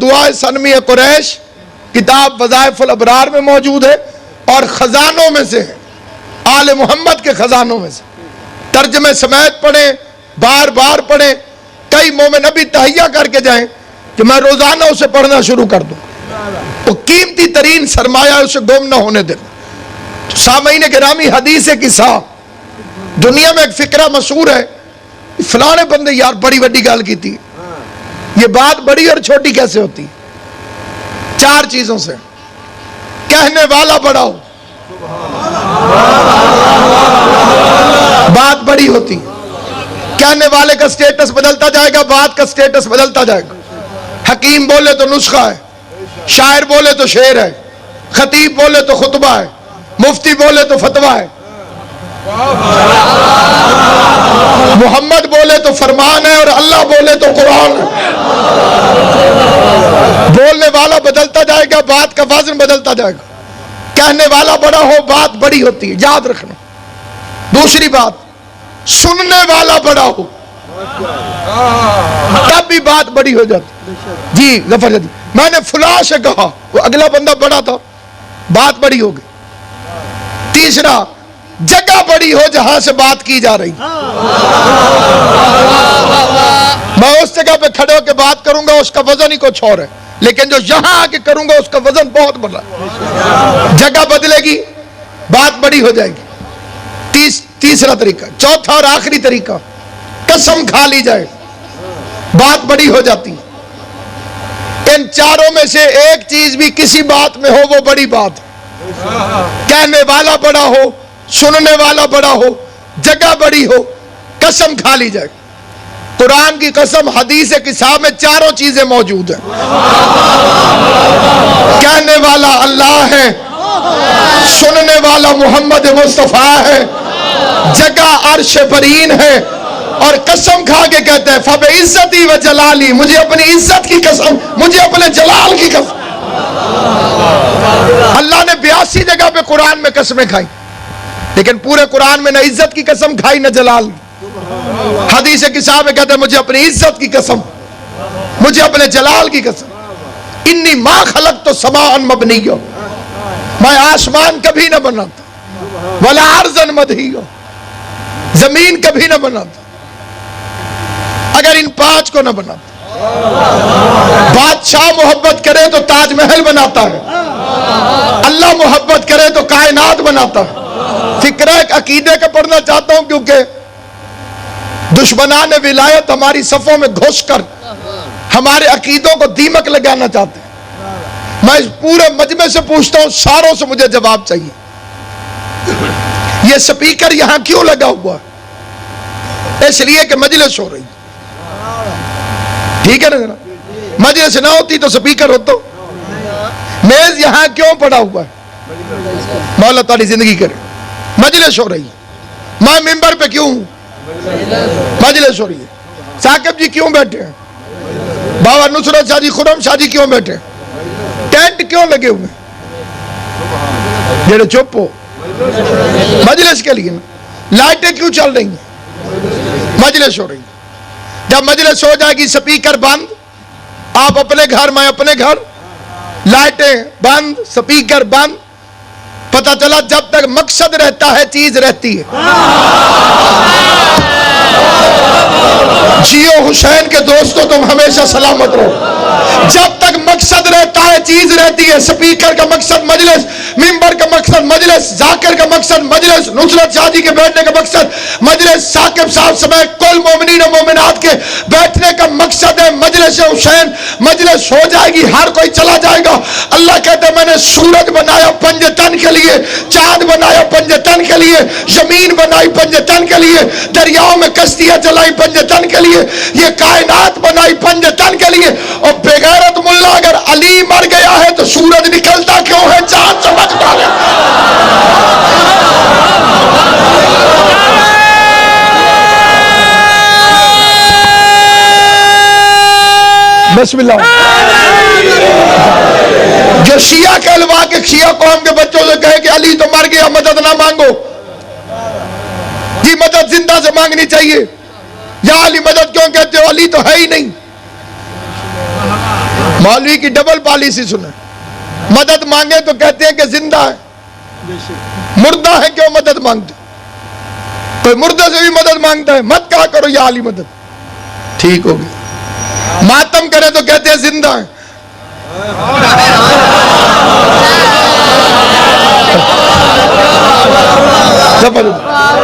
دعائے سنمی قریش کتاب وظائف الابرار میں موجود ہے اور خزانوں میں سے ہے، آل محمد کے خزانوں میں سے۔ ترجمے سمیت پڑھیں، بار بار پڑھیں۔ کئی مومن ابھی تہیہ کر کے جائیں کہ میں روزانہ اسے پڑھنا شروع کر دوں۔ وہ قیمتی ترین سرمایہ ہے، اسے گم نہ ہونے دیں۔ سامعین گرامی، حدیث قصہ، دنیا میں ایک فقرہ مشہور ہے، فلانے بندے یار بڑی بڑی گال کی تھی۔ یہ بات بڑی اور چھوٹی کیسے ہوتی؟ 4 چیزوں سے۔ کہنے والا بڑا ہو، بات بڑی ہوتی۔ کہنے والے کا سٹیٹس بدلتا جائے گا، بات کا سٹیٹس بدلتا جائے گا۔ حکیم بولے تو نسخہ ہے، شاعر بولے تو شعر ہے، خطیب بولے تو خطبہ ہے، مفتی بولے تو فتویٰ ہے، محمد بولے تو فرمان ہے اور اللہ بولے تو قرآن ہے۔ بولنے والا بدلتا جائے گا، بات کا وزن بدلتا جائے گا۔ کہنے والا بڑا ہو، بات بڑی ہوتی ہے، یاد رکھنا۔ دوسری بات، سننے والا بڑا ہو تب بھی بات بڑی ہو جاتی۔ جی ظفر جی، میں نے فلاں سے کہا، وہ اگلا بندہ بڑا تھا، بات بڑی ہو گئی۔ تیسرا، جگہ بڑی ہو جہاں سے بات کی جا رہی۔ میں اس جگہ پہ کھڑے ہو کے بات کروں گا، اس کا وزن ہی کچھ اور ہے، لیکن جو یہاں آ کے کروں گا اس کا وزن بہت بڑا ہے۔ جگہ بدلے گی، بات بڑی ہو جائے گی۔ تیسرا طریقہ، چوتھا اور آخری طریقہ، قسم کھا لی جائے، بات بڑی ہو جاتی۔ ان چاروں میں سے ایک چیز بھی کسی بات میں ہو، وہ بڑی بات ہے۔ کہنے والا بڑا ہو، سننے والا بڑا ہو، جگہ بڑی ہو، قسم کھا لی جائے۔ قرآن کی قسم، حدیث قصہ میں چاروں چیزیں موجود ہیں۔ کہنے والا اللہ ہے، سننے والا محمد مصطفیٰ ہے، جگہ عرش برین ہے، اور قسم کھا کے کہتے ہیں فَبِعِزَّتِي وَجَلَالِي، مجھے اپنی عزت کی قسم، مجھے اپنے جلال کی قسم۔ اللہ نے 82 جگہ پہ قرآن میں قسمیں کھائی، لیکن پورے قرآن میں نہ عزت کی قسم کھائی نہ جلال۔ حدیث قصہ میں کہتے ہیں مجھے اپنی عزت کی قسم، مجھے اپنے جلال کی قسم۔ انی ما خلقت سماء مبنیہ، میں آسمان کبھی نہ بناتا، ولا ارض مدحیہ، زمین کبھی نہ بناتا اگر ان 5 کو نہ بناتا۔ بادشاہ محبت کرے تو تاج محل بناتا ہے، اللہ محبت کرے تو کائنات بناتا ہے۔ فکرہ ایک عقیدے کا پڑھنا چاہتا ہوں، کیونکہ دشمنان ولایت ہماری صفوں میں گھس کر ہمارے عقیدوں کو دیمک لگانا چاہتے ہیں۔ میں اس پورے مجمع سے پوچھتا ہوں، ساروں سے مجھے جواب چاہیے، یہ سپیکر یہاں کیوں لگا ہوا ہے؟ اس لیے کہ مجلس ہو رہی، ٹھیک ہے نا جناب؟ مجلس نہ ہوتی تو سپیکر ہوتا۔ میز یہاں کیوں پڑا ہوا ہے؟ مولا تعالی زندگی کرے، مجلس ہو رہی ہے۔ میں ممبر پہ کیوں ہوں؟ مجلس ہو رہی ہے۔ ثاقب جی کیوں بیٹھے ہیں؟ بابا نصرت شاہ جی، خرم شاہ جی کیوں بیٹھے ہیں؟ ٹینٹ کیوں لگے ہوئے؟ جڑے چپ ہو، مجلس کے لیے نا۔ لائٹیں کیوں چل رہی ہیں؟ مجلس ہو رہی ہے۔ جب مجلس ہو جائے گی، سپیکر بند، آپ اپنے گھر، میں اپنے گھر، لائٹیں بند، سپیکر بند۔ پتہ چلا جب تک مقصد رہتا ہے چیز رہتی ہے۔ جیو حسین کے دوستوں، تم ہمیشہ سلامت رہو۔ جب تک مقصد رہتا ہے چیز رہتی ہے۔ سپیکر کا مقصد مجلس، ممبر کا مقصد مجلس، ذاکر کا مقصد مجلس، نصرت شاہ جی کے بیٹھنے کا مقصد مجلس، ثاقب صاحب سمیت کل مومنین و مومنات کے بیٹھنے کا مقصد ہے مجلس حسین۔ مجلس ہو جائے گی، ہر کوئی چلا جائے گا۔ اللہ کہتے ہیں میں نے سورج بنایا پنجتن کے لیے، چاند بنایا پنجتن کے لیے، زمین بنائی پنجتن کے لیے، دریاؤں میں کشتیاں چلائی پنجتن کے لیے، یہ کائنات بنائی پنجتن کے لیے۔ اور بغیرت ملا اگر علی مر گیا ہے تو سورج نکلتا کیوں ہے؟ چاند چمکتا ہے۔ بسم اللہ۔ جو شیعہ کہلوا کے شیعہ قوم کے بچوں سے کہے کہ علی تو مر گیا، مدد نہ مانگو، جی مدد زندہ سے مانگنی چاہیے، یا علی مدد کیوں کہتے ہو؟ علی تو ہے ہی نہیں۔ مولوی کی ڈبل پالیسی سنیں، مدد مانگے تو کہتے ہیں کہ زندہ ہے، مردہ ہے کیوں مدد مانگتے؟ کوئی مردہ سے بھی مدد مانگتا ہے، مت کہا کرو یا علی مدد، ٹھیک ہو گیا۔ ماتم کرے تو کہتے ہیں زندہ ہے،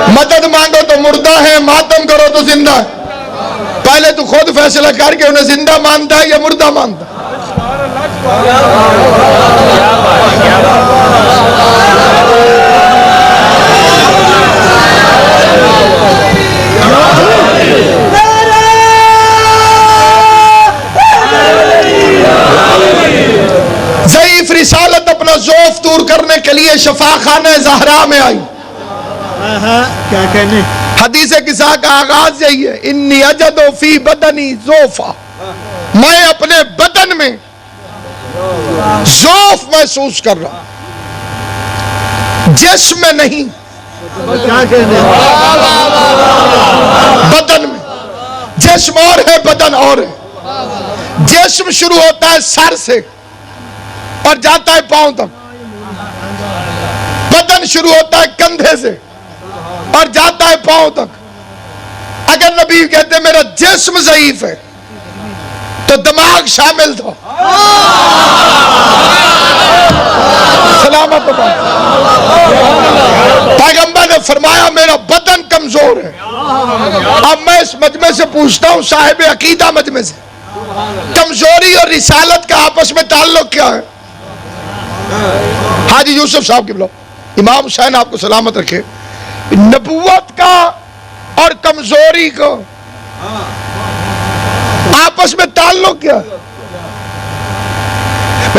مدد مانگو تو مردہ ہے، ماتم کرو تو زندہ ہے۔ پہلے تو خود فیصلہ کر کے انہیں زندہ مانتا ہے یا مردہ مانتا ہے۔ ضعیف رسالت اپنا ضعف دور کرنے کے لیے شفا خانہ زہرا میں آئی۔ کیا کہنے؟ حدیث قصہ کا آغاز یہی ہے، انی اجد فی بدنی ضعفا، میں اپنے بدن میں ضعف محسوس کر رہا، جسم میں نہیں، کیا کہنے؟ بدن میں۔ جسم اور ہے، بدن اور ہے۔ جسم شروع ہوتا ہے سر سے اور جاتا ہے پاؤں تک، بدن شروع ہوتا ہے کندھے سے اور جاتا ہے پاؤں تک۔ اگر نبی کہتے میرا جسم ضعیف ہے تو دماغ شامل تھا، سلامت ہو۔ پیغمبر نے فرمایا میرا بدن کمزور ہے۔ اب میں اس مجمع سے پوچھتا ہوں، صاحب عقیدہ مجمع سے، کمزوری اور رسالت کا آپس میں تعلق کیا ہے؟ حاجی یوسف صاحب کی بلو، امام حسین آپ کو سلامت رکھے، نبوت کا اور کمزوری کو آپس میں تعلق کیا؟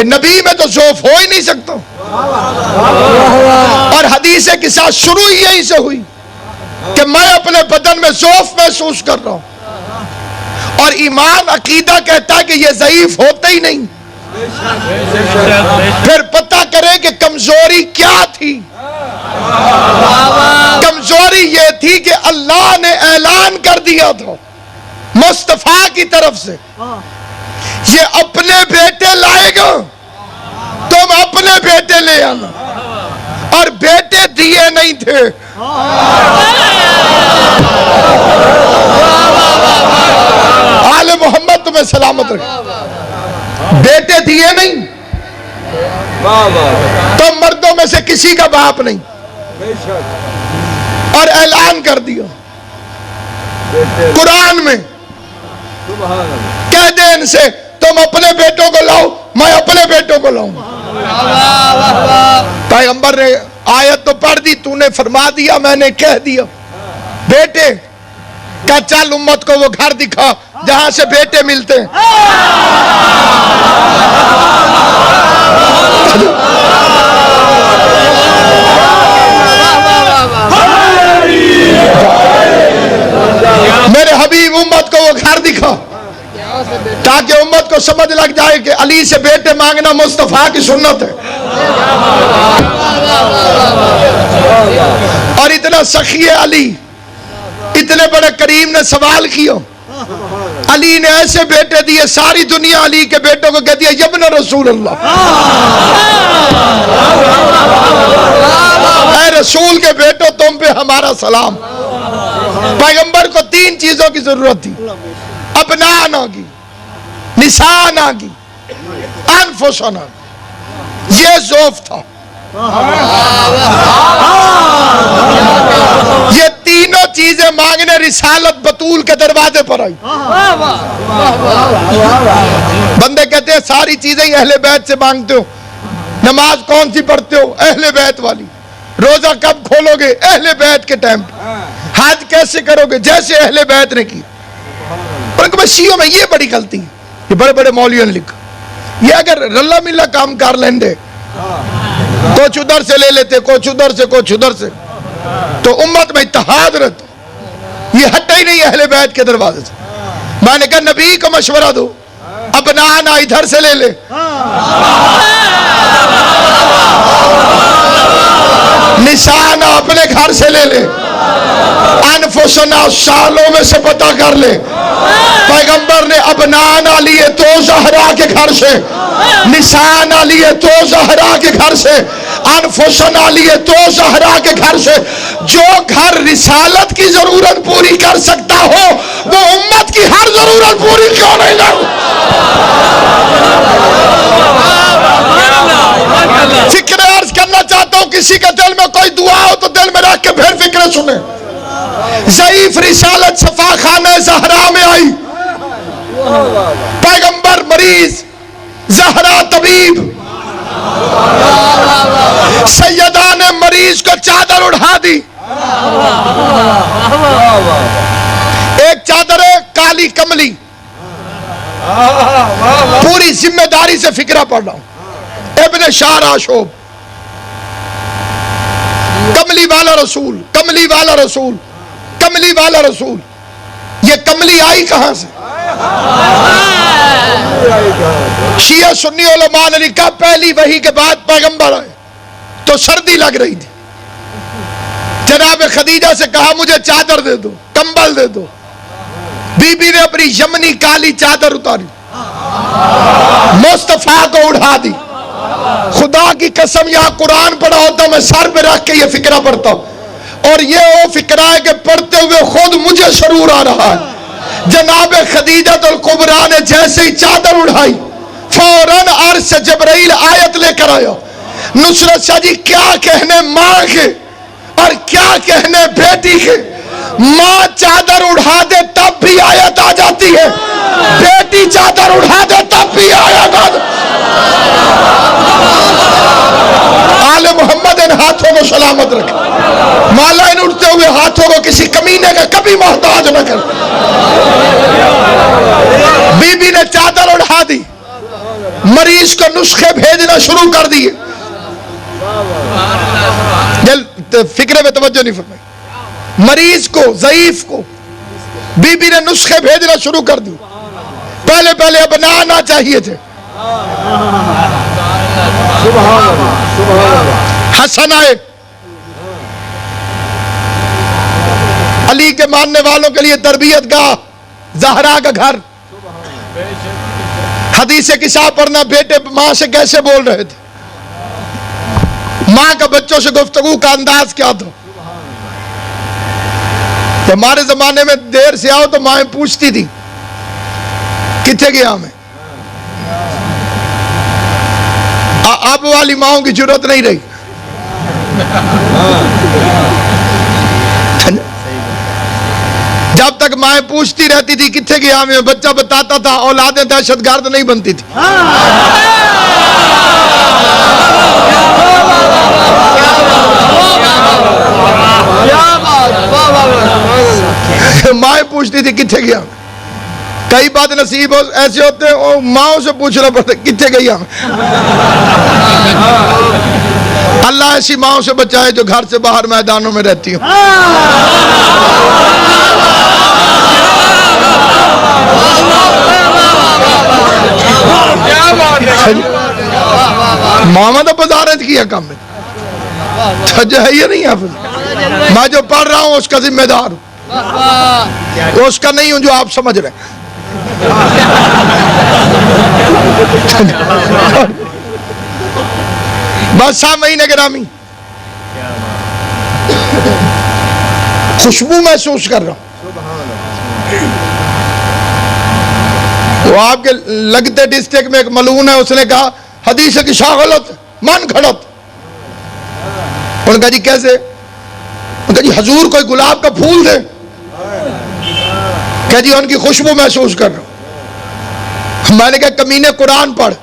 نبی میں تو ضعف ہو ہی نہیں سکتا، اور حدیث قصہ شروع ہی یہیں سے ہوئی کہ میں اپنے بدن میں ضعف محسوس کر رہا ہوں، اور ایمان عقیدہ کہتا ہے کہ یہ ضعیف ہوتے ہی نہیں۔ پھر پتہ کرے کہ کمزوری کیا تھی۔ کمزوری یہ تھی کہ اللہ نے اعلان کر دیا تھا مصطفیٰ کی طرف سے، یہ اپنے بیٹے لائے گا، تم اپنے بیٹے لے آنا، اور بیٹے دیے نہیں تھے۔ آل محمد تمہیں سلامت رکھے، بیٹے دیے نہیں، تم مردوں میں سے کسی کا باپ نہیں، اور اعلان کر دیا قرآن میں، کہہ دے ان سے تم اپنے بیٹوں کو لاؤ، میں اپنے بیٹوں کو لاؤں۔ پیغمبر نے آیت تو پڑھ دی، تو نے فرما دیا، میں نے کہہ دیا بیٹے کا، چل امت کو وہ گھر دکھا جہاں سے بیٹے ملتے ہیں۔ میرے حبیب امت کو وہ گھر دکھا تاکہ امت کو سمجھ لگ جائے کہ علی سے بیٹے مانگنا مصطفیٰ کی سنت ہے۔ اور اتنا سخی علی، اتنے بڑے کریم نے سوال کیا، علی نے ایسے بیٹے دیے، ساری دنیا علی کے بیٹوں کو کہتی ہے یبن رسول اللہ، اے رسول کے بیٹوں تم پہ ہمارا سلام۔ پیغمبر کو 3 چیزوں کی ضرورت تھی، ابنانا کی، نسانا کی، انفسنا، یہ ضعف تھا۔ یہ تینوں چیزیں مانگنے رسالت بطول کے دروازے پر آئی۔ بندے کہتے ہیں ساری چیزیں ہی اہل بیت سے مانگتے ہو، نماز کون سی پڑھتے ہو؟ اہل بیت والی۔ روزہ کب کھولو گے؟ اہل بیت کے ٹائم پہ۔ حج کیسے کرو گے؟ جیسے اہل بیت نے کی۔ شیعوں میں یہ بڑی غلطی ہے، یہ بڑے بڑے مولویوں نے لکھا، یہ اگر رلا ملا کام کر لیندے، کچھ ادھر سے لے لیتے، کچھ ادھر سے، کچھ ادھر سے، تو امت میں اتحاد رہتا۔ یہ ہٹا ہی نہیں اہل بیت کے دروازے سے۔ میں نے کہا نبی کو مشورہ دو، ابنانا ادھر سے لے لے، نسانا اپنے گھر سے لے لے، انفسنا سالوں میں سے پتہ کر لے، پیغمبر نے ابنا نہ لیے تو زہرا کے گھر سے، نساء نہ لیے تو زہرا کے گھر سے، انفس نہ لیے تو زہرا کے گھر سے۔ جو گھر رسالت کی ضرورت پوری کر سکتا ہو وہ امت کی ہر ضرورت پوری کیوں نہیں کر؟ فکر عرض کرنا چاہتا ہوں، کسی کے دل میں کوئی دعا ہو تو دل میں رکھ کے پھر فکر سنیں۔ ضعیف رسالت صفا خانہ زہرا میں آئی، پیغمبر مریض، زہرا طبیب، سیدہ نے مریض کو چادر اڑھا دی۔ ایک چادر ہے کالی کملی، پوری ذمہ داری سے فکرہ پڑھ رہا ہوں، ابن شارع شعب، کملی والا رسول، کملی والا رسول، کملی والا رسول۔ یہ کملی آئی کہاں سے؟ شیعہ سنی علماء نے لکھا پہلی وحی کے بعد پیغمبر آئے تو سردی لگ رہی تھی، جناب خدیجہ سے کہا مجھے چادر دے دو، کمبل دے دو۔ بی بی نے اپنی یمنی کالی چادر اتاری، مصطفیٰ کو اڑھا دی۔ خدا کی قسم یہاں قرآن پڑھا ہوتا میں سر پہ رکھ کے یہ فکرہ پڑھتا ہوں، اور یہ وہ فکرہ ہے کہ پڑھتے ہوئے خود مجھے سرور آ رہا ہے۔ جناب خدیجہ الکبریٰ نے جیسے ہی چادر اڑھائی فوراً عرش سے جبرائیل آیت لے کر آیا۔ نصرت شاہ جی کیا کہنے ماں کے اور کیا کہنے بیٹی کے، ماں چادر اڑھا دے تب بھی آیت آ جاتی ہے، بیٹی چادر اڑھا دے تب بھی آیت آ جاتی ہے۔ آل محمد ان ہاتھوں کو سلامت رکھے، مولا ان اٹھتے ہوئے ہاتھوں کو کسی کمینے کا کبھی محتاج نہ کر۔ بی بی نے چادر اڑھا دی، مریض کو نسخے بھیجنا شروع کر دیے۔ فکرے میں توجہ نہیں فرمائی، مریض کو، ضعیف کو بی بی نے نسخے بھیجنا شروع کر دی۔ پہلے پہلے ابنا آنا چاہیے تھے، حسن آئے، علی کے ماننے والوں کے لیے تربیت گاہ، زہرا کا گھر۔ حدیث قصہ پڑھنا، بیٹے ماں سے کیسے بول رہے تھے، ماں کا بچوں سے گفتگو کا انداز کیا تھا۔ ہمارے زمانے میں دیر سے آؤ تو مائیں پوچھتی تھی کتنے گیا میں، اب والی ماؤں کی ضرورت نہیں رہی۔ جب تک مائیں پوچھتی رہتی تھی کتنے گیا میں، بچہ بتاتا تھا، اولادیں دہشت گرد نہیں بنتی تھی۔ مائیں پوچھتی تھی کتنے گیا میں۔ کئی بات نصیب ایسے ہوتے ہیں اور ماؤں سے پوچھنا پڑتا کتنے گیا میں۔ اللہ ایسی ماؤں سے بچائے جو گھر سے باہر میدانوں میں رہتی ہوں۔ محمد بزارت کیا کام میں جو ہے یہ نہیں حافظ، میں جو پڑھ رہا ہوں اس کا ذمہ دار ہوں، اس کا نہیں ہوں جو آپ سمجھ رہے ہیں۔ بس سامعین گرامی، خوشبو محسوس کر رہا ہوں۔ وہ آپ کے لگتے ڈسٹرکٹ میں ایک ملعون ہے، اس نے کہا حدیث کی شاہ غلط، من گھڑت۔ انہوں نے کہا جی کیسے؟ انہوں نے کہا جی حضور کوئی گلاب کا پھول دے، کہ جی ان کی خوشبو محسوس کر رہا ہوں۔ میں نے کہا کمینے قرآن پڑھ،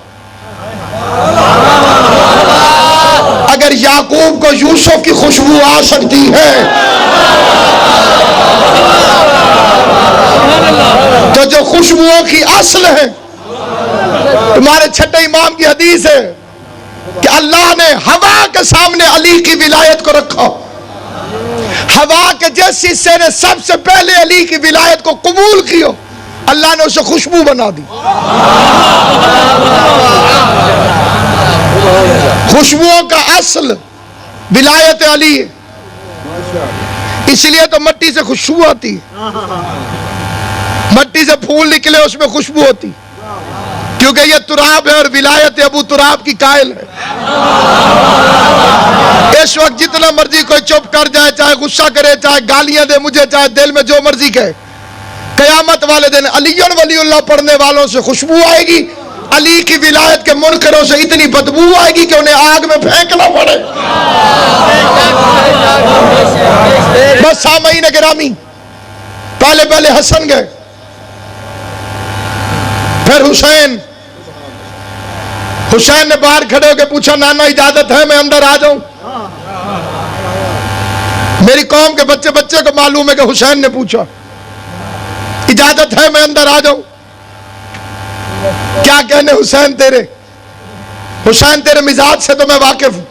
اگر یعقوب کو یوسف کی خوشبو آ سکتی ہے تو جو خوشبوؤں کی اصل ہے، تمہارے چھٹے امام کی حدیث ہے کہ اللہ نے ہوا کے سامنے علی کی ولایت کو رکھا، ہوا کے جس حصے نے سب سے پہلے علی کی ولایت کو قبول کیا اللہ نے اسے خوشبو بنا دی۔ خوشبوؤں کا اصل ولایت علی ہے، اس لیے تو مٹی سے خوشبو آتی ہے۔ مٹی سے پھول نکلے اس میں خوشبو ہوتی، کیونکہ یہ تراب ہے اور ولایت ابو تراب کی قائل ہے۔ اس وقت جتنا مرضی کوئی چپ کر جائے، چاہے غصہ کرے، چاہے گالیاں دے مجھے، چاہے دل میں جو مرضی کہے، قیامت والے دن علی ولی اللہ پڑھنے والوں سے خوشبو آئے گی، علی کی ولایت کے منکروں سے اتنی بدبو آئے گی کہ انہیں آگ میں پھینکنا پڑے۔ بس سامعین گرامی، پہلے حسن گئے، پھر حسین نے باہر کھڑے ہو کے پوچھا نانا اجازت ہے میں اندر آ جاؤں؟ میری قوم کے بچے کو معلوم ہے کہ حسین نے پوچھا اجازت ہے میں اندر آ جاؤں؟ کیا کہنے حسین تیرے مزاج سے تو میں واقف ہوں۔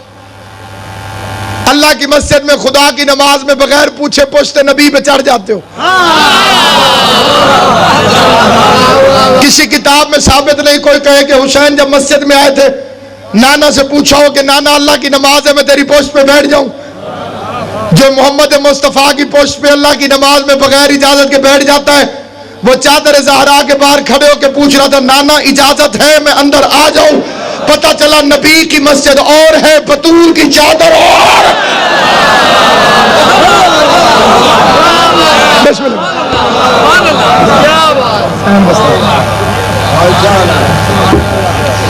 اللہ کی مسجد میں خدا کی نماز میں بغیر پوچھے پوچھتے نبی پہ چڑھ جاتے ہو۔ کسی کتاب میں ثابت نہیں کوئی کہے کہ حسین جب مسجد میں آئے تھے نانا سے پوچھا ہو کہ نانا اللہ کی نماز ہے میں تیری پوسٹ پہ بیٹھ جاؤں۔ جو محمد مصطفیٰ کی پوسٹ پہ اللہ کی نماز میں بغیر اجازت کے بیٹھ جاتا ہے، وہ چادر زہرا کے باہر کھڑے ہو کے پوچھ رہا تھا نانا اجازت ہے میں اندر آ جاؤں؟ پتہ چلا نبی کی مسجد اور ہے، بطول کی چادر اور۔ بسم اللہ۔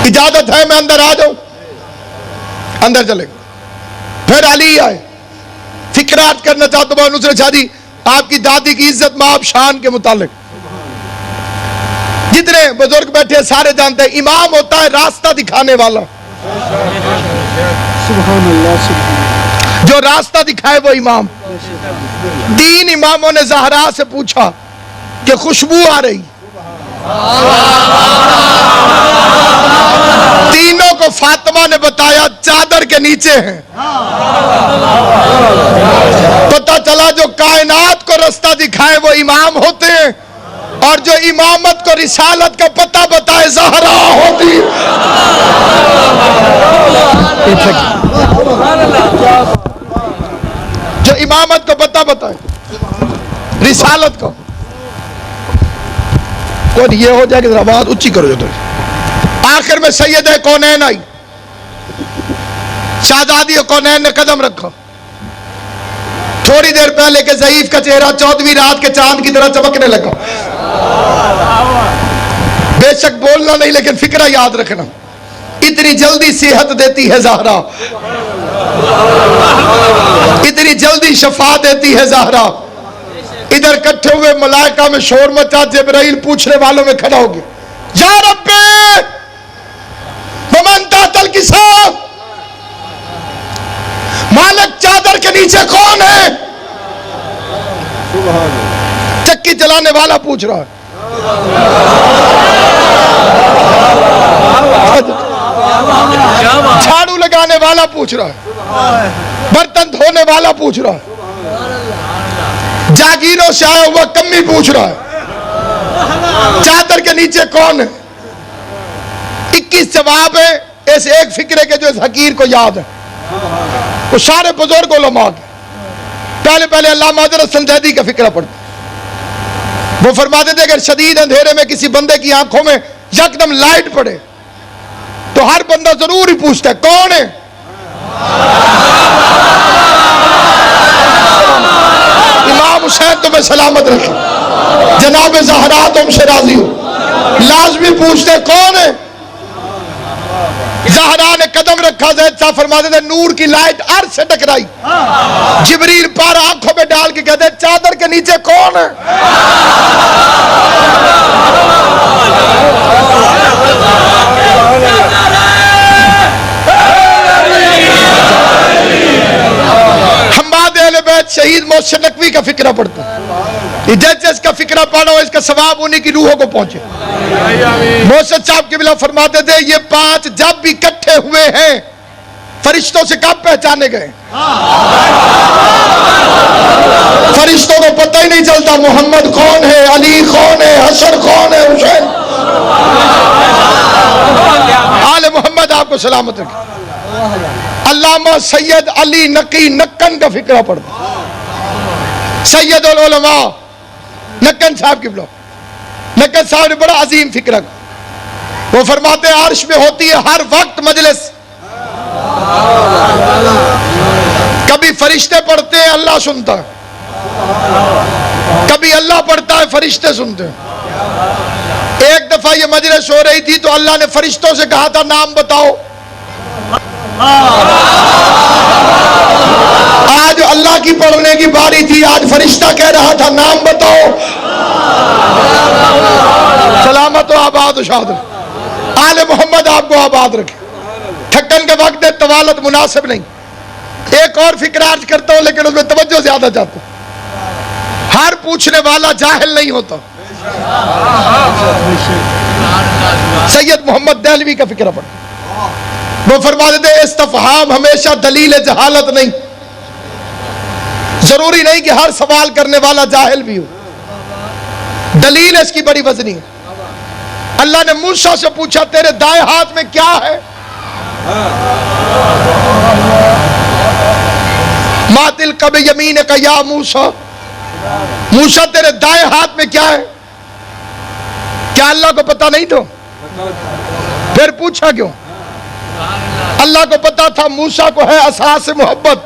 اجازت ہے میں اندر آ جاؤں؟ اندر چلے گئے۔ پھر علی آئے، فکرات کرنا چاہتا ہوں نصرت شاہ جی آپ کی دادی کی عزت مآب شان کے متعلق۔ جتنے بزرگ بیٹھے سارے جانتے ہیں امام ہوتا ہے راستہ دکھانے والا، سبحان اللہ، جو راستہ دکھائے وہ امام۔ تین اماموں نے زہرا سے پوچھا کہ خوشبو آ رہی، تینوں کو فاطمہ نے بتایا چادر کے نیچے ہیں۔ پتہ چلا جو کائنات کو راستہ دکھائے وہ امام ہوتے ہیں، اور جو امامت کو رسالت کا پتہ بتائے زہرا ہوتی۔ جو امامت کو پتہ بتائے رسالت کو، کون یہ ہو جائے کہ آواز اونچی کرو جو۔ آخر میں سیدہ کونین آئی، شہزادی کونین نے قدم رکھا۔ تھوڑی دیر پہلے کہ ضعیف کا چہرہ 14ویں رات کے چاند کی طرح چمکنے لگا۔ بے شک بولنا نہیں لیکن فکرہ یاد رکھنا، اتنی جلدی صحت دیتی ہے زہرا، اتنی جلدی شفا دیتی ہے زہرا۔ ادھر کٹھے ہوئے ملائکہ میں شور مچا، جبرائیل پوچھنے والوں میں کھڑا ہو گیا یا رب ومن تحت الکساء، مالک چادر کے نیچے کون ہے؟ چکی چلانے والا پوچھ رہا ہے، جھاڑو لگانے والا پوچھ رہا ہے، برتن دھونے والا پوچھ رہا ہے، جاگیروں سے آیا ہوا کمی پوچھ رہا ہے چادر کے نیچے کون ہے؟ 21 جواب ہے اس ایک فکرے کے جو اس حقیر کو یاد ہے۔ وہ سارے بزرگ علماء کے پہلے علامہ حضرت سنجیدی کا فکرہ پڑھتے، وہ فرماتے تھے کہ شدید اندھیرے میں کسی بندے کی آنکھوں میں یکدم لائٹ پڑے تو ہر بندہ ضرور ہی پوچھتا ہے کون ہے؟ امام حسین تمہیں سلامت رکھے، جناب زہرا تم سے راضی ہو، لازمی پوچھتے کون ہے؟ زہرا نے قدم رکھا، زید صاحب فرماتے تھے نور کی لائٹ عرش سے ٹکرائی، جبریل پار آنکھوں میں ڈال کے کہتے چادر کے نیچے کون ہے؟ حماد اہل بیت شہید محسن نقوی کا فکرہ پڑھتا ہے، جس کا فکرہ پڑھا ہو اس کا ثواب انہی کی روحوں کو پہنچے۔ محسن صاحب کے بلا فرماتے تھے یہ 5 جب بھی اکٹھے ہوئے ہیں فرشتوں سے کب پہچانے گئے؟ فرشتوں کو پتہ ہی نہیں چلتا محمد کون ہے، علی کون ہے، حسن کون ہے، حسین۔ آل محمد آپ کو سلامت رکھے۔ علامہ سید علی نقی نکن کا فکرہ پڑھتا، سید العلماء نکن صاحب کی بلا لیکن صاحب نے بڑا عظیم فکر ہے. وہ فرماتے ہیں عرش میں ہوتی ہے ہر وقت مجلس. کبھی فرشتے پڑھتے ہیں اللہ سنتا ہے, کبھی اللہ پڑھتا ہے فرشتے سنتے ہیں. ایک دفعہ یہ مجلس ہو رہی تھی تو اللہ نے فرشتوں سے کہا تھا نام بتاؤ. آج اللہ کی پڑھنے کی باری تھی, آج فرشتہ کہہ رہا تھا نام بتاؤ. سلامت و آباد و شاد آل محمد آپ کو آباد رکھے. تھکن کے وقت طوالت مناسب نہیں. ایک اور فکر عرض کرتا ہوں لیکن اس میں توجہ زیادہ چاہتا ہوں. ہر پوچھنے والا جاہل نہیں ہوتا. سید محمد دہلوی کا فکر پڑھ, وہ فرما دیتے استفہام ہمیشہ دلیل جہالت نہیں. ضروری نہیں کہ ہر سوال کرنے والا جاہل بھی ہو, دلیل اس کی بڑی وزنی ہے. اللہ نے موسیٰ سے پوچھا تیرے دائیں ہاتھ میں کیا ہے؟ ما تلک بیمینک یا موسیٰ, موسیٰ تیرے دائیں ہاتھ میں کیا ہے؟ کیا اللہ کو پتہ نہیں تو پھر پوچھا کیوں؟ اللہ کو پتا تھا موسیٰ کو ہے اساس محبت.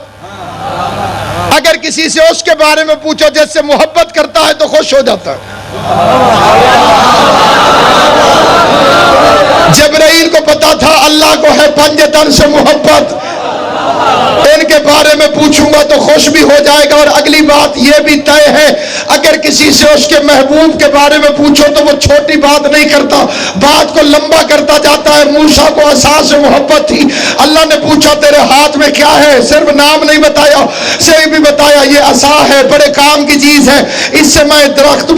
اگر کسی سے اس کے بارے میں پوچھو جس سے محبت کرتا ہے تو خوش ہو جاتا ہے. جبرائیل کو پتا تھا اللہ کو ہے پنجتن سے محبت, ان کے بارے میں پوچھوں گا تو خوش بھی ہو جائے گا. اور اگلی بات یہ بھی طے ہے اگر کسی سے اس کے محبوب کے بارے میں پوچھو تو وہ چھوٹی بات نہیں کرتا, بات کو لمبا کرتا جاتا ہے. موسیٰ کو اساس محبت تھی. اللہ نے پوچھا تیرے ہاتھ میں کیا ہے؟ صرف نام نہیں بتایا, صرف بھی بتایا یہ عصا ہے, بڑے کام کی چیز ہے, اس سے میں درخت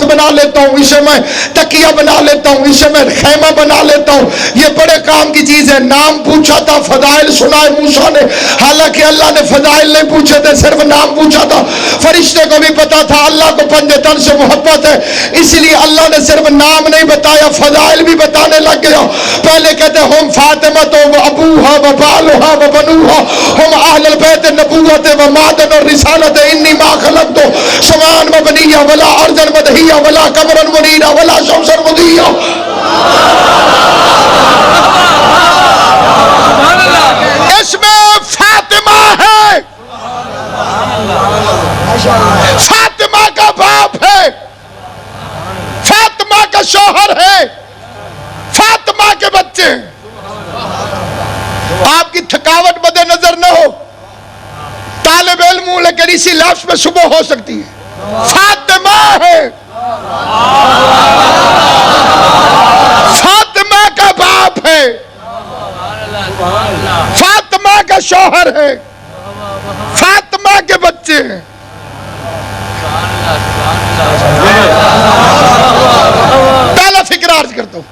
بنا لیتا ہوں, اسے میں تکیہ بنا لیتا ہوں, اسے میں خیمہ بنا لیتا ہوں, یہ بڑے کام کی چیز ہے. نام پوچھا تھا, فضائل سنائے موسیٰ نے, حالانکہ اللہ نے فضائل نہیں پوچھے تھے, صرف نام پوچھا تھا. فرشتے کو بھی پتا تھا اللہ کو پنجتن سے محبت ہے, اس لیے اللہ نے صرف نام نہیں بتایا, فضائل بھی بتانے لگ گیا. پہلے کہتے ہم فاطمہ تو ابوہا و بالہا و بنوہا ہم اہل البیت نبوت و معدن الرسالت انی ما خلقت سمان و بنیہ ولا ارضا مدحیہ ولا قمرا منیرا ولا شمسا مضیہ. اس میں فاطمہ ہے, فاطمہ کا باپ ہے, فاطمہ کا شوہر ہے, فاطمہ کے بچے ہیں. آپ کی تھکاوٹ مد نظر نہ ہو, طالب علم ہوں لیکن اسی لفظ میں صبح ہو سکتی ہے. فاطمہ ہے, فاطمہ کا باپ ہے, فاطمہ کا شوہر ہے, فاطمہ کے بچے ہیں. پہلا فکر عرض کرتا ہوں,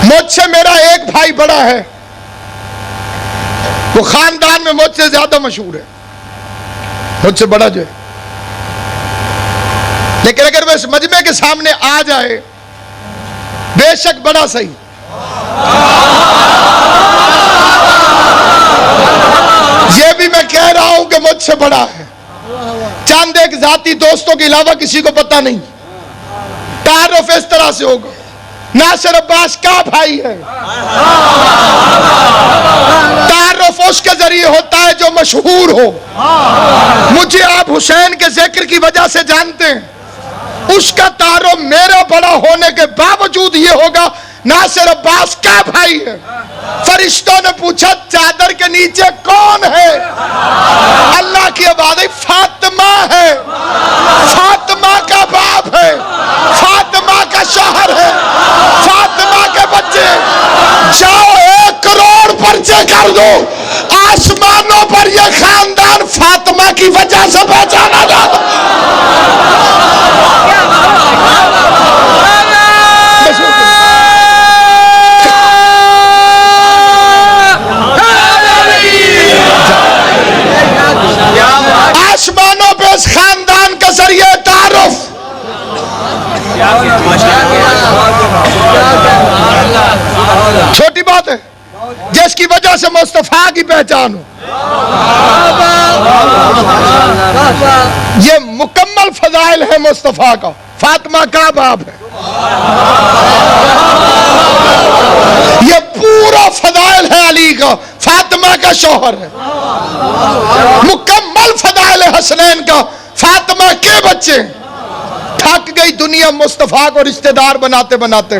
مجھ سے میرا ایک بھائی بڑا ہے, وہ خاندان میں مجھ سے زیادہ مشہور ہے, مجھ سے بڑا جو ہے. لیکن اگر وہ اس مجمع کے سامنے آ جائے بے شک بڑا صحیح, یہ بھی میں کہہ رہا ہوں کہ مجھ سے بڑا ہے. چاند ایک ذاتی دوستوں کے علاوہ کسی کو پتہ نہیں. تعارف اس طرح سے ہوگا, ناصر عباس کا بھائی ہے. تعارف اس کے ذریعے ہوتا ہے جو مشہور ہو. مجھے آپ حسین کے ذکر کی وجہ سے جانتے ہیں, اس کا تعارف میرا بڑا ہونے کے باوجود یہ ہوگا ناصر عباس کا بھائی ہے. فرشتوں نے پوچھا چادر کے نیچے کون ہے؟ اللہ کی آواز ہے فاطمہ ہے, فاطمہ کا باپ ہے, فاطمہ کا شوہر ہے, فاطمہ کے بچے. جاؤ 1 کروڑ پرچے کر دو, آسمانوں پر یہ خاندان فاطمہ کی وجہ سے پہچانا جاتا. آسمانوں پہ اس خاندان کا ذریعہ تعارف. چھوٹی بات ہے جس کی وجہ سے مصطفیٰ کی پہچان ہو. یہ مکمل فضائل ہے مصطفیٰ کا. فاطمہ کا باپ ہے. یہ پورا فضائل ہے علی کا. فاطمہ کا شوہر ہے. مکمل فضائل ہے حسنین کا. فاطمہ کے بچے. تھک گئی دنیا مصطفیٰ کو رشتہ دار بناتے بناتے.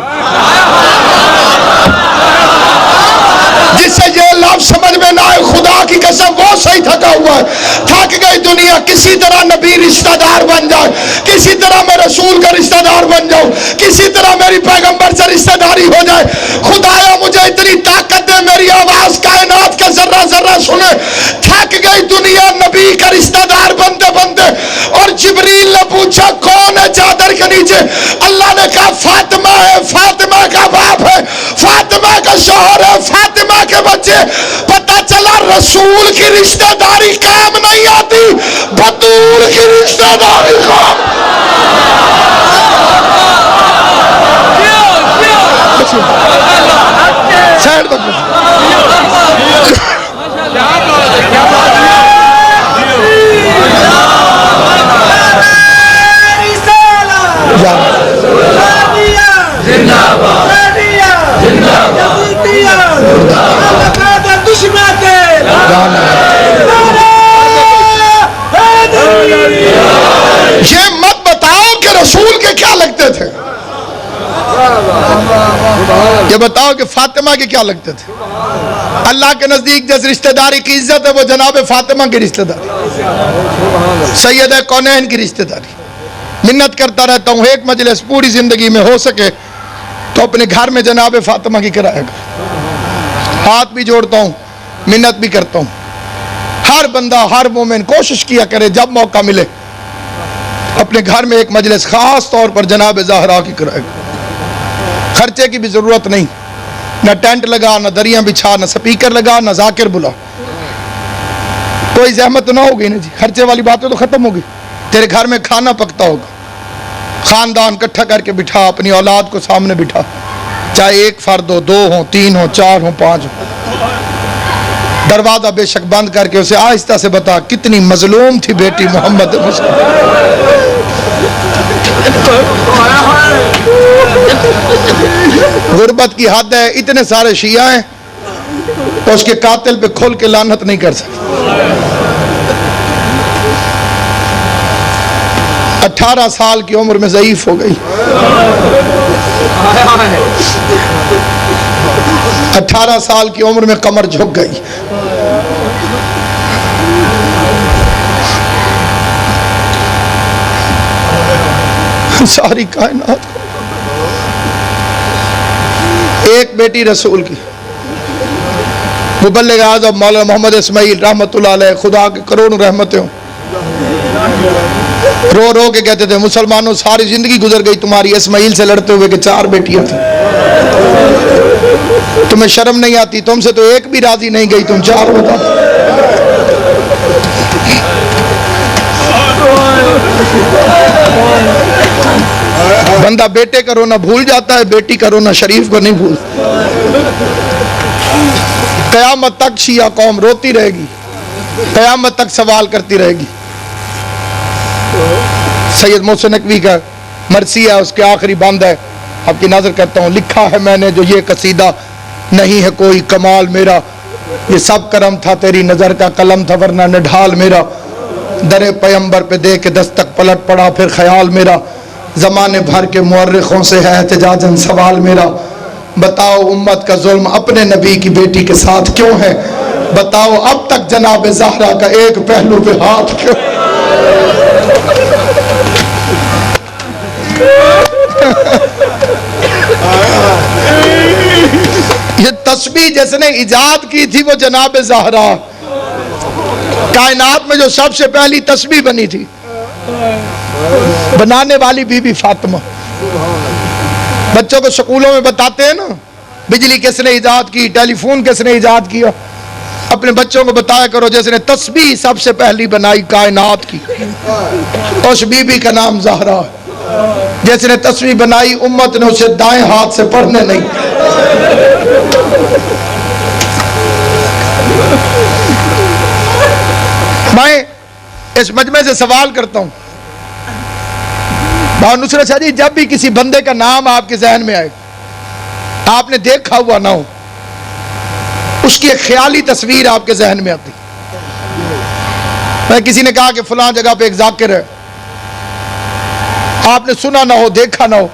جس سے یہ لفظ سمجھ میں نہ آئے خدا کی قسم وہ صحیح تھکا ہوا ہے. تھک گئی دنیا. کسی طرح نبی رشتہ دار بن جائے, کسی طرح میں رسول کا رشتہ دار بن جاؤں, کسی طرح میری پیغمبر سے رشتہ داری ہو جائے. خدایا مجھے اتنی طاقت دے میری آواز کائنات کا ذرہ ذرہ سنے. تھک گئی دنیا نبی کا رشتہ دار بنتے بنتے. اور جبریل نے پوچھا کون ہے چادر کے نیچے؟ اللہ نے کہا فاطمہ ہے. فاطمہ کا باپ ہے, فاطمہ کا شوہر ہے, فاطمہ کے بچے. پتہ چلا رسول کی رشتہ داری کام نہیں آتی, بطول کی رشتہ داری کام. سائڈ دو. یہ مت بتاؤ کہ رسول کے کیا لگتے تھے, یہ بتاؤ کہ فاطمہ کے کیا لگتے تھے. اللہ کے نزدیک جس رشتہ داری کی عزت ہے وہ جناب فاطمہ کی رشتہ داری, سید کونین کی رشتہ داری. منت کرتا رہتا ہوں ایک مجلس پوری زندگی میں ہو سکے تو اپنے گھر میں جناب فاطمہ کی کرائے گا. ہاتھ بھی جوڑتا ہوں, منت بھی کرتا ہوں. ہر بندہ ہر مومن کوشش کیا کرے جب موقع ملے اپنے گھر میں ایک مجلس خاص طور پر جناب زہرا کی کرائے گا. خرچے کی بھی ضرورت نہیں, نہ ٹینٹ لگا, نہ دریاں بچھا, نہ سپیکر لگا, نہ ذاکر بلا. کوئی زحمت نہ ہوگی نا جی. خرچے والی باتیں تو ختم ہوگی. تیرے گھر میں کھانا پکتا ہوگا, خاندان اکٹھا کر کے بٹھا, اپنی اولاد کو سامنے بٹھا, چاہے ایک فرد ہو, 2 ہوں, 3 ہوں, 4 ہوں, 5 ہوں. دروازہ بے شک بند کر کے اسے آہستہ سے بتا کتنی مظلوم تھی بیٹی محمد غربت کی حد ہے. اتنے سارے شیعہ ہیں اس کے قاتل پہ کھول کے لعنت نہیں کر سکتے. 18 سال کی عمر میں ضعیف ہو گئی. 18 سال کی عمر میں کمر جھک گئی. ساری کائنات ایک بیٹی رسول کی, مبلغ اعظم مولانا محمد اسماعیل رحمت اللہ علیہ, خدا کے کروڑوں رحمتیں ہوں, رو رو کے کہتے تھے مسلمانوں ساری زندگی گزر گئی تمہاری اسماعیل سے لڑتے ہوئے کہ 4 بیٹیاں تھیں, تمہیں شرم نہیں آتی, تم سے تو ایک بھی راضی نہیں گئی, تم 4 بتا. بندہ بیٹے کا رونا بھول جاتا ہے, بیٹی کا رونا شریف کو نہیں بھول. قیامت تک شیعہ قوم روتی رہے گی, قیامت تک سوال کرتی رہے گی. سید محسن نقوی کا مرثیہ ہے, اس کے آخری بند ہے, آپ کی نظر کرتا ہوں. لکھا ہے میں نے جو یہ قصیدہ, نہیں ہے کوئی کمال میرا, یہ سب کرم تھا تیری نظر کا, قلم تھا ورنہ نڈھال میرا. در پیمبر پہ دے کے دستک پلٹ پڑا پھر خیال میرا, زمانے بھر کے مورخوں سے ہے احتجاجاً سوال میرا. بتاؤ امت کا ظلم اپنے نبی کی بیٹی کے ساتھ کیوں ہے, بتاؤ اب تک جناب زہرا کا ایک پہلو پہ ہاتھ کیوں. یہ تسبیح جس نے ایجاد کی تھی وہ جناب زہرا. کائنات میں جو سب سے پہلی تسبیح بنی تھی بنانے والی بی بی فاطمہ. بچوں کو سکولوں میں بتاتے ہیں نا بجلی کس نے ایجاد کی, ٹیلی فون کس نے ایجاد کیا. اپنے بچوں کو بتایا کرو جس نے تسبیح سب سے پہلی بنائی کائنات کی, اس بی بی کا نام زہرا. جس نے تسبیح بنائی امت نے اسے دائیں ہاتھ سے پڑھنے نہیں. میں اس مجمع سے سوال کرتا ہوں، بابا نصرت شاہ جی، جب بھی کسی بندے کا نام آپ کے ذہن میں آئے، آپ نے دیکھا ہوا نہ ہو، اس کی ایک خیالی تصویر آپ کے ذہن میں آتی، میں کسی نے کہا کہ فلاں جگہ پہ ایک ذاکر ہے، آپ نے سنا نہ ہو، دیکھا نہ ہو،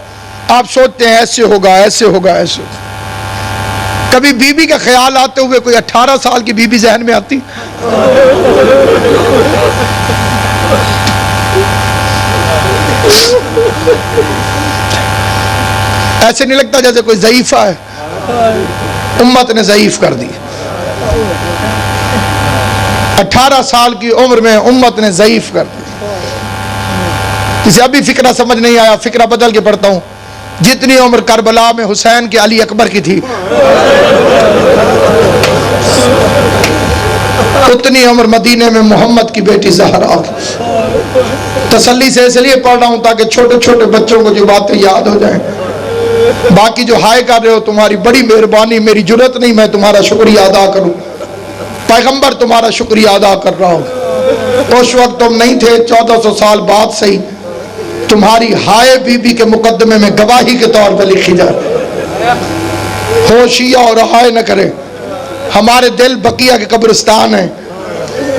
آپ سوچتے ہیں ایسے ہوگا ایسے ہوگا ایسے ہوگا۔ کبھی بی بی کا خیال آتے ہوئے کوئی 18 سال کی بی بی ذہن میں آتی؟ ایسے نہیں لگتا جیسے کوئی ضعیفہ ہے؟ امت نے ضعیف کر دی، 18 سال کی عمر میں امت نے ضعیف کر دی۔ کسی ابھی فکرہ سمجھ نہیں آیا، فکرہ بدل کے پڑھتا ہوں، جتنی عمر کربلا میں حسین کے علی اکبر کی تھی، اتنی عمر مدینے میں محمد کی بیٹی زہرا کی۔ تسلی سے اس لیے پڑھ رہا ہوں تاکہ چھوٹے چھوٹے بچوں کو جو باتیں یاد ہو جائیں۔ باقی جو ہائے کر رہے ہو تمہاری بڑی مہربانی، میری جرت نہیں میں تمہارا شکریہ ادا کروں، پیغمبر تمہارا شکریہ ادا کر رہا ہوں۔ اس وقت تم نہیں تھے، 1400 سال بعد صحیح تمہاری ہائے بی بی کے مقدمے میں گواہی کے طور پہ لکھی جائے۔ ہوشیہ اور ہائے نہ کرے، ہمارے دل بقیہ کے قبرستان ہیں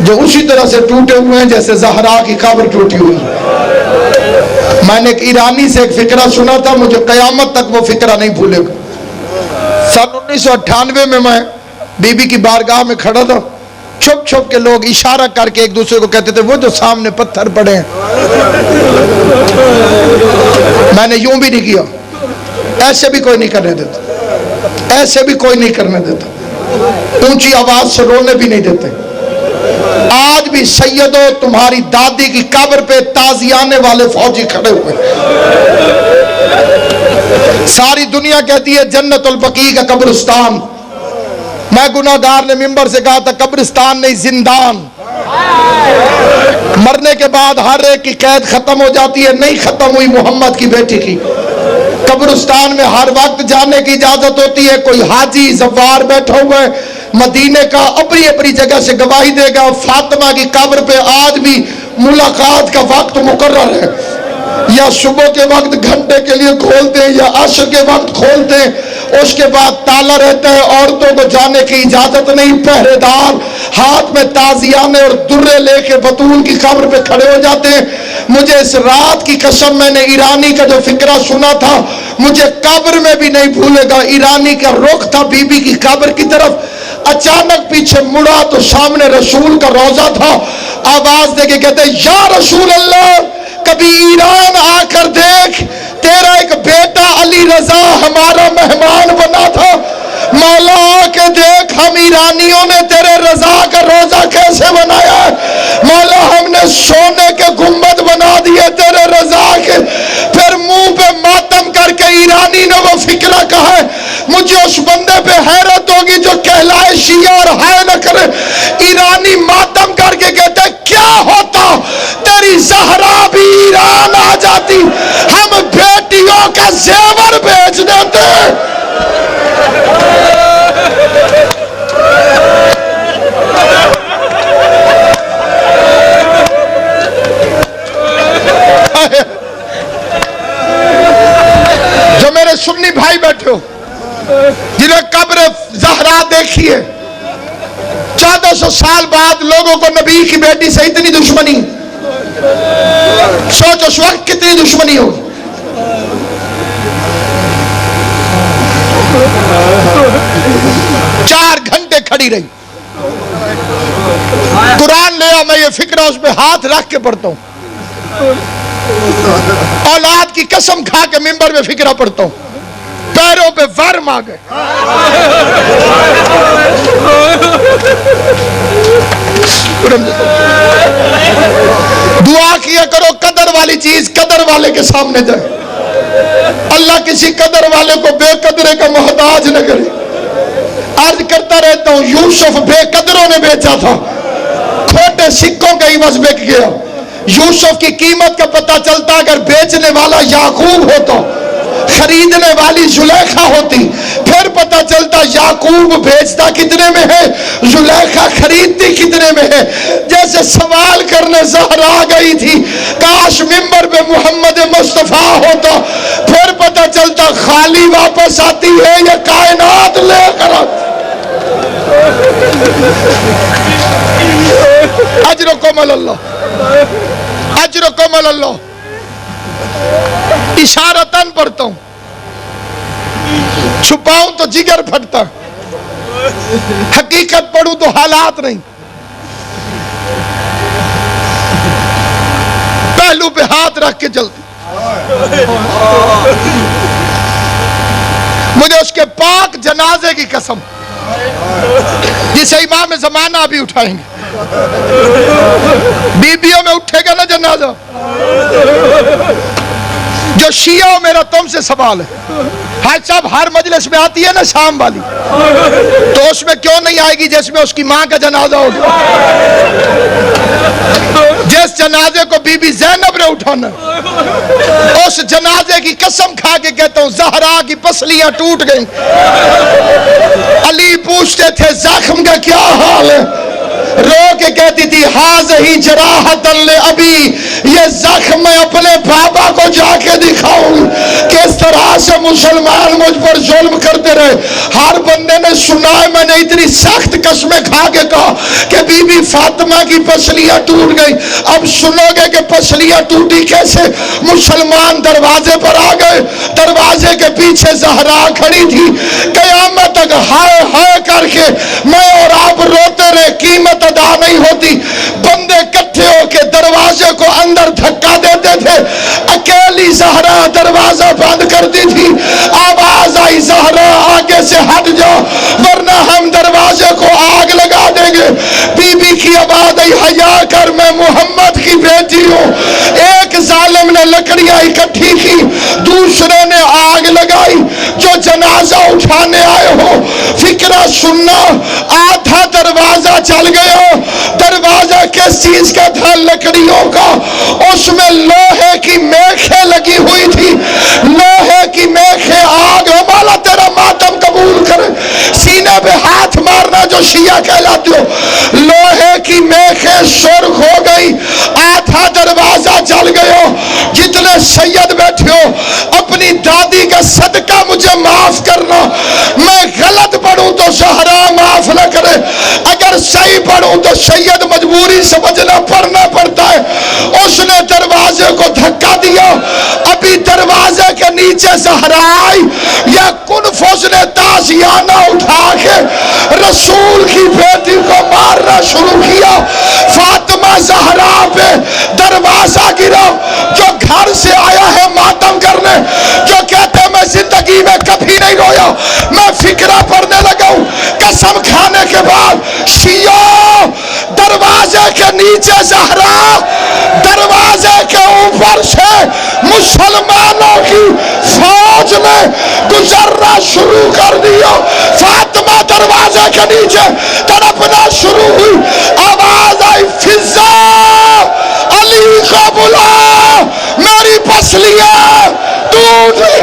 جو اسی طرح سے ٹوٹے ہوئے ہیں جیسے زہرا کی قبر ٹوٹی ہوئی۔ میں نے ایک ایرانی سے ایک فقرہ سنا تھا، مجھے قیامت تک وہ فقرہ نہیں بھولے گا۔ سن 1998 میں بی بی کی بارگاہ میں کھڑا تھا، چھپ چھپ کے لوگ اشارہ کر کے ایک دوسرے کو کہتے تھے وہ جو سامنے پتھر پڑے ہیں۔ میں نے یوں بھی نہیں کیا، ایسے بھی کوئی نہیں کرنے دیتا، ایسے بھی کوئی نہیں کرنے دیتا، اونچی آواز سے رونے بھی نہیں دیتے۔ آج بھی سیدو تمہاری دادی کی قبر پہ تازیانے والے فوجی کھڑے ہوئے، ساری دنیا کہتی ہے جنت البقیع کا قبرستان، میں گناہگار نے ممبر سے کہا تھا قبرستان نہیں زندان۔ مرنے کے بعد ہر ایک کی قید ختم ہو جاتی ہے، نہیں ختم ہوئی محمد کی بیٹی کی۔ قبرستان میں ہر وقت جانے کی اجازت ہوتی ہے، کوئی حاجی زوار بیٹھا ہوا ہے مدینے کا، اپنی اپنی جگہ سے گواہی دے گا۔ فاطمہ کی قبر پہ آج بھی ملاقات کا وقت مقرر ہے، یا صبح کے وقت گھنٹے کے لیے کھولتے ہیں یا عصر کے وقت کھولتے ہیں، اس کے بعد تالا رہتا ہے، عورتوں کو جانے کی اجازت نہیں۔ پہرے دار ہاتھ میں تازیانے اور درے لے کے بطول کی قبر پہ کھڑے ہو جاتے ہیں۔ مجھے اس رات کی قسم، میں نے ایرانی کا جو فقرہ سنا تھا مجھے قبر میں بھی نہیں بھولے گا۔ ایرانی کا رخ تھا بی بی کی قبر کی طرف، اچانک پیچھے مڑا تو سامنے رسول کا روضہ تھا، آواز دے کے کہتے یا رسول اللہ کبھی ایران آ کر دیکھ، تیرا ایک بیٹا علی رضا ہمارا مہمان بنا تھا، مولا آ کے دیکھ ہم ایرانیوں نے تیرے رضا کا روضہ کیسے بنایا ہے، مولا ہم نے سونے کے گنبد بنا دیے تیرے رضا کے۔ پھر منہ پہ ماتم کر کے ایرانی نے وہ فکرہ کہا ہے، مجھے اس بندے پہ حیرت ہوگی جو کہلائے شیعہ اور ہائے نہ کرے۔ ایرانی ماتم کر کے کہتے کیا ہوتا تیری زہرا بھی ایران آ جاتی، ہم بیٹیوں کا زیور بیچ دیتے۔ جو میرے سنی بھائی بیٹھے ہو جنہیں قبر زہرا دیکھی ہے، 1400 سال بعد لوگوں کو نبی کی بیٹی سے اتنی دشمنی، سوچ اس وقت کتنی دشمنی ہوگی۔ چار گھنٹے کھڑی رہی، قرآن لیا، میں یہ فکرہ اس پہ ہاتھ رکھ کے پڑھتا ہوں، اولاد کی قسم کھا کے ممبر میں فکرہ پڑھتا ہوں، پیروں پہ ورم آ گئے۔ دعا کیا کرو قدر والی چیز قدر والے کے سامنے جائے، اللہ کسی قدر والے کو بے قدرے کا محتاج نہ کرے۔ عرض کرتا رہتا ہوں، یوسف بے قدروں نے بیچا تھا، کھوٹے سکوں کا عوض بک گیا۔ یوسف کی قیمت کا پتہ چلتا اگر بیچنے والا یعقوب ہوتا، خریدنے والی زلیخا ہوتی، پھر پتہ چلتا یعقوب بھیجتا کتنے میں ہے، زلیخا خریدتی کتنے میں ہے. جیسے سوال کرنے زہرا گئی تھی، کاش منبر پہ محمد مصطفیٰ ہوتا، پھر پتہ چلتا خالی واپس آتی ہے یا کائنات لے کر آتی. اجرکم اللہ، اجرکم اللہ. اشارتاً پڑھتا ہوں، چھپاؤں تو جگر پھٹتا، حقیقت پڑھوں تو حالات نہیں. پہلو پہ ہاتھ رکھ کے چلتی. مجھے اس کے پاک جنازے کی قسم، جسے امام زمانہ بھی اٹھائیں گے. بیبیوں میں اٹھے گا نا جنازہ. جو شیعہ میرا تم سے سوال ہے، حاج صاحب ہر مجلس میں آتی ہے نا شام والی، تو اس میں کیوں نہیں آئے گی جس میں اس کی ماں کا جنازہ ہوگا؟ جس جنازے کو بی بی زینب نے اٹھانا، اس جنازے کی قسم کھا کے کہتا ہوں زہرا کی پسلیاں ٹوٹ گئیں. علی پوچھتے تھے زخم کا کیا حال ہے، رو کے کہتی تھی ہاذہی جراحۃ لابی، یہ زخم میں اپنے بابا کو جا کے دکھاؤں کس طرح سے مسلمان مجھ پر ظلم کرتے رہے. ہر بندے نے سنا ہے میں نے اتنی سخت قسمیں کھا کے کہا کہ بی بی فاطمہ کی پسلیاں ٹوٹ گئی. اب سنو گے کہ پسلیاں ٹوٹی کیسے. مسلمان دروازے پر آ گئے، دروازے کے پیچھے زہرا کھڑی تھی. قیامت تک ہائے ہائے کر کے میں اور آپ روتے رہے، قیمت ادا نہیں ہوتی. بندے کٹھے ہو کے دروازے کو اندر دھکا دیتے تھے، اکیلی زہرا دروازہ بند کرتی تھی. آواز آئی زہرا آگے سے ہٹ جاؤ ورنہ ہم دروازے کو آگ لگا دیں گے. بی بی کی آواز آئی حیا کر، میں محمد کی بیٹی ہوں. ایک ظالم نے لکڑیاں اکٹھی کی، دوسرے نے آگ لگائی. جو جنازہ اٹھانے آئے ہو فکرہ سننا، آدھا دروازہ چل گیا. دروازہ کس چیز کا تھا؟ لکڑیوں کا. اس میں لوہے کی میخیں لگی ہوئی تھی، لوہے کی میخیں. آگ ہمارا تیرا ماتم قبول کرے، سینے پہ ہاتھ مارنا جو شیعہ کہلاتے ہو. لوہے کی میخیں سرخ ہو گئی، آدھا دروازہ جل گیا. جتنے سید بیٹھے ہو اپنی دادی کا صدقہ مجھے معاف کرنا. میں غلط پڑھوں تو زہرا معاف نہ کرے، اگر صحیح پڑھوں تو سید مجبوری سمجھنا پڑھنا پڑتا ہے. اس نے دروازے کو دھکا دیا. ابھی دروازے کے نیچے زہرا آئی یا کنفوس نے تازیانہ اٹھا کے رسول کی بیٹی کو مارنا شروع کیا. فاطمہ زہرا پہ دروازہ گرا. جو گھر سے آیا ہے ماتم کرنے، جو کہتے ہیں میں زندگی میں کبھی نہیں رویا، میں فکرہ پڑھنے لگا ہوں قسم کھانے کے بعد. شیعہ دروازے کے نیچے زہرا، دروازے کے اوپر سے مسلمانوں کی فوج نے گزرنا شروع کر دیا. فاطمہ دروازے کے نیچے تڑپنا شروع ہوئی. آواز آئی فضا علی کو بلا، میری پسلیاں ٹوٹ گئی.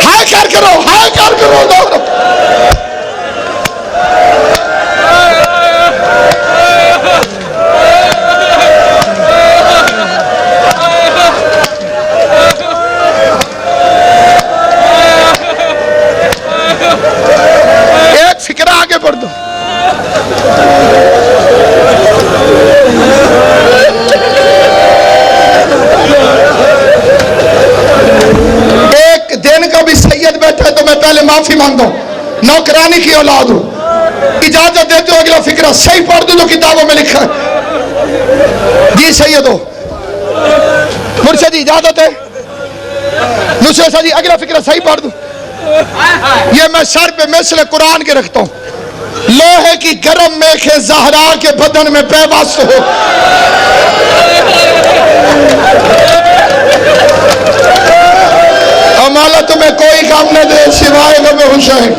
ہائے کر کرو، ہائے کر کرو دور. ایک فکرہ آگے پڑھ دو. ایک دن کا بھی سید بیٹھے تو میں پہلے معافی مانگتا ہوں، نوکرانی کی اولاد ہوں. اجازت دیتے ہو اگلا فکرہ صحیح پڑھ دوں جو کتابوں میں لکھا ہے؟ جی سید ہو مرشد جی اجازت ہے؟ نصرت صاحب جی اگلا فکرہ صحیح پڑھ دوں؟ یہ میں سر پہ مثل قرآن کے رکھتا ہوں. لوہے کی گرم میخیں زہرا کے بدن میں پیوست ہو. ہمارا تمہیں کوئی کام نہ دے سوائے غم حسین.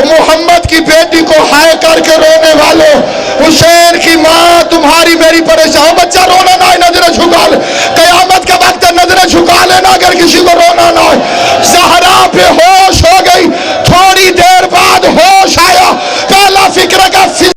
محمد کی بیٹی کو ہائے کر کے رونے والوں، حسین کی ماں تمہاری میری پریشان. بچہ رونا نہ، نظریں جھکا لے، قیامت کا وقت ہے، نظریں جھکا لے. لینا اگر کسی کو رونا نہ ہو. زہرا بے ہوش ہو گئی, تھوڑی دیر